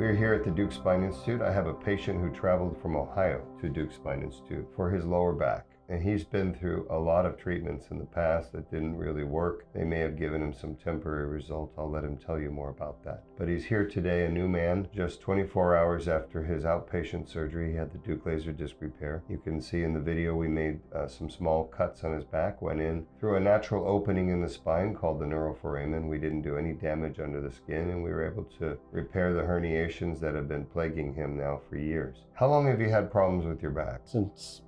We're here at the Deuk Spine Institute. I have a patient who traveled from Ohio to Deuk Spine Institute for his lower back. And he's been through a lot of treatments in the past that didn't really work. They may have given him some temporary results. I'll let him tell you more about that. But he's here today, a new man, just 24 hours after his outpatient surgery. He had the Deuk laser disc repair. You can see in the video we made some small cuts on his back, went in through a natural opening in the spine called the neuroforamen. We didn't do any damage under the skin, and we were able to repair the herniations that have been plaguing him now for years. How long have you had problems with your back? Since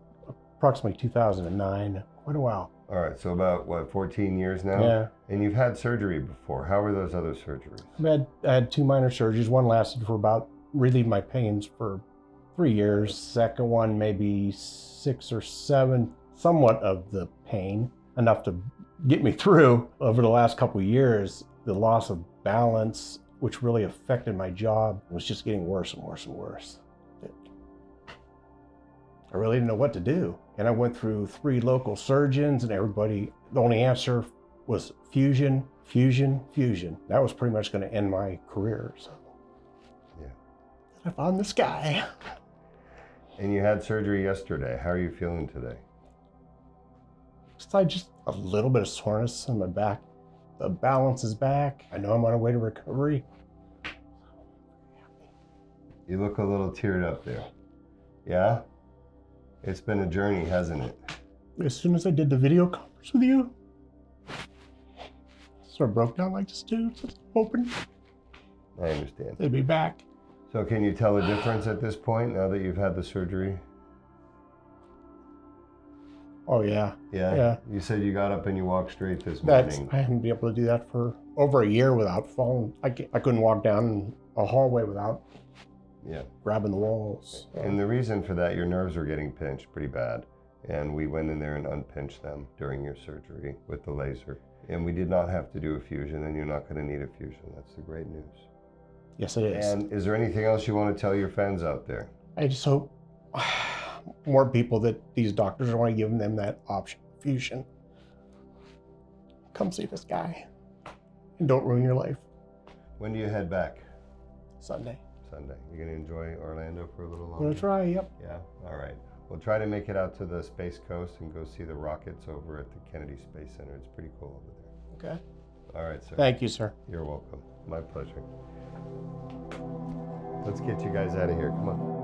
approximately 2009, quite a while. All right, so about, what, 14 years now? Yeah. And you've had surgery before. How were those other surgeries? I had two minor surgeries. One lasted for about, relieved my pains for 3 years. Second one, maybe 6 or 7, somewhat of the pain, enough to get me through. Over the last couple of years, the loss of balance, which really affected my job, was just getting worse and worse and worse. I really didn't know what to do. And I went through 3 local surgeons, and everybody, the only answer was fusion, fusion, fusion. That was pretty much going to end my career. So yeah, I found this guy. And you had surgery yesterday. How are you feeling today? Just a little bit of soreness in my back. The balance is back. I know I'm on a way to recovery. You look a little teared up there. Yeah? It's been a journey, hasn't it? As soon as I did the video conference with you, sort of broke down like this too, just hoping I understand. they'd be back. So can you tell the difference at this point, now that you've had the surgery? Oh yeah. Yeah? Yeah. You said you got up and you walked straight this morning. I haven't been able to do that for over a year without falling. I couldn't walk down a hallway without grabbing the walls. And the reason for that, your nerves were getting pinched pretty bad. And we went in there and unpinched them during your surgery with the laser. And we did not have to do a fusion, and you're not going to need a fusion. That's the great news. Yes, it is. And is there anything else you want to tell your fans out there? I just hope more people, that these doctors are only giving them that option, fusion. Come see this guy and don't ruin your life. When do you head back? Sunday. Sunday. You're going to enjoy Orlando for a little longer? I'm gonna try, yep. Yeah, all right. We'll try to make it out to the Space Coast and go see the rockets over at the Kennedy Space Center. It's pretty cool over there. Okay. All right, sir. Thank you, sir. You're welcome. My pleasure. Let's get you guys out of here. Come on.